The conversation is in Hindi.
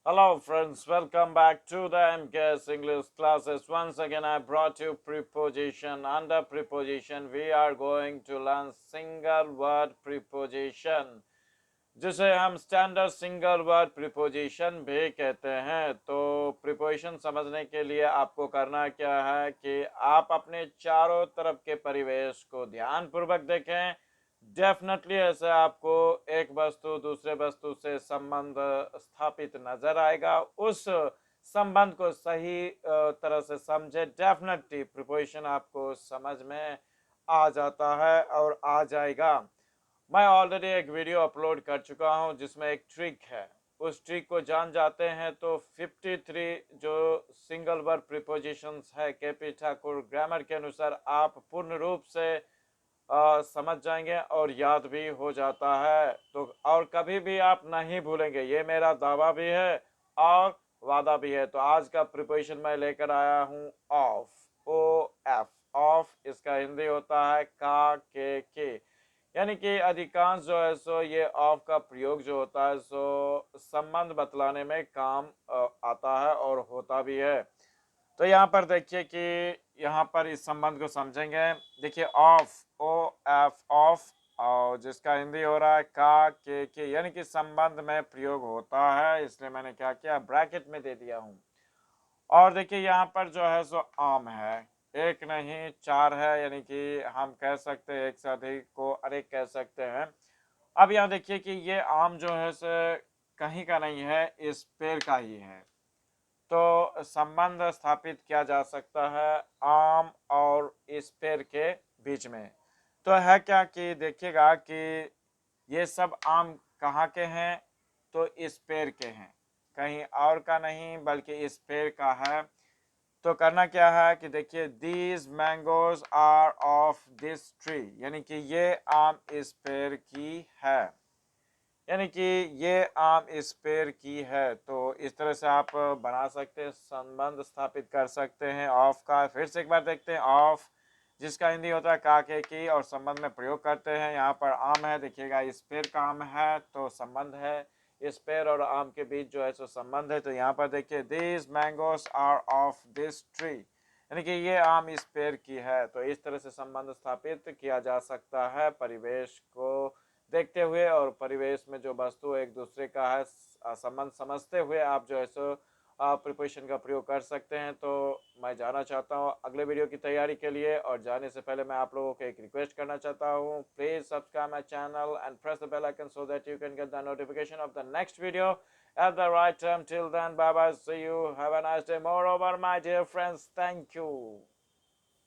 Hello friends, welcome back to the MKS English classes. Once again I brought you preposition. Under preposition we are going to learn single word preposition, जिसे हम स्टैंडर्ड सिंगल वर्ड प्रीपोजिशन भी कहते हैं। तो प्रीपोजिशन समझने के लिए आपको करना क्या है कि आप अपने चारों तरफ के परिवेश को ध्यानपूर्वक देखें। डेफिनेटली ऐसे आपको एक वस्तु दूसरे वस्तु से संबंध स्थापित नजर आएगा। उस संबंध को सही तरह से समझे, डेफिनेटली प्रीपोजिशन आपको समझ में आ जाता है और आ जाएगा। मैं ऑलरेडी एक वीडियो अपलोड कर चुका हूं जिसमें एक ट्रिक है। उस ट्रिक को जान जाते हैं तो 53 जो सिंगल वर्ड प्रीपोजिशंस है केपी ठाकुर ग्रामर के अनुसार आप पूर्ण रूप से समझ जाएंगे और याद भी हो जाता है। तो और कभी भी आप नहीं भूलेंगे, ये मेरा दावा भी है और वादा भी है। तो आज का प्रिपरेशन मैं लेकर आया हूँ ऑफ, ओ एफ। ऑफ इसका हिंदी होता है का के, यानी कि अधिकांश जो है सो ये ऑफ का प्रयोग जो होता है सो संबंध बतलाने में काम आता है और होता भी है। तो यहाँ पर देखिए कि यहाँ पर इस संबंध को समझेंगे। देखिए ऑफ, ओ एफ ऑफ, और जिसका हिंदी हो रहा है का के, यानी कि संबंध में प्रयोग होता है, इसलिए मैंने क्या किया ब्रैकेट में दे दिया हूँ। और देखिए यहाँ पर जो है सो आम है, एक नहीं चार है, यानी कि हम कह सकते हैं एक से अधिक को अनेक कह सकते हैं। अब यहाँ देखिए कि ये आम जो है सो कहीं का नहीं है, इस पेड़ का ही है। तो संबंध स्थापित किया जा सकता है आम और इस पेड़ के बीच में। तो है क्या कि देखिएगा कि ये सब आम कहाँ के हैं, तो इस पेड़ के हैं, कहीं और का नहीं बल्कि इस पेड़ का है। तो करना क्या है कि देखिए these mangoes are of this tree, यानी कि ये आम इस पेड़ की है, यानी कि ये आम इस पेड़ की है। तो इस तरह से आप बना सकते हैं, संबंध स्थापित कर सकते हैं ऑफ का। फिर से एक बार देखते हैं ऑफ, जिसका हिंदी होता है काके की, और संबंध में प्रयोग करते हैं। यहाँ पर आम है, देखिएगा इस पेड़ का आम है तो संबंध है, इस पेड़ और आम के बीच जो है सो संबंध है। तो यहाँ पर देखिए these mangoes are of this tree, यानी कि ये आम इस पेड़ की है। तो इस तरह से संबंध स्थापित किया जा सकता है परिवेश को देखते हुए, और परिवेश में जो वस्तु एक दूसरे का है संबंध समझते हुए आप जो है सो प्रिपरेशन का प्रयोग कर सकते हैं। तो मैं जाना चाहता हूँ अगले वीडियो की तैयारी के लिए, और जाने से पहले मैं आप लोगों को एक रिक्वेस्ट करना चाहता हूँ, please subscribe my channel and press the bell icon so that you can get the notification of the next video at the right time. Till then, bye bye, see you, have a nice day, moreover my dear friends, thank you.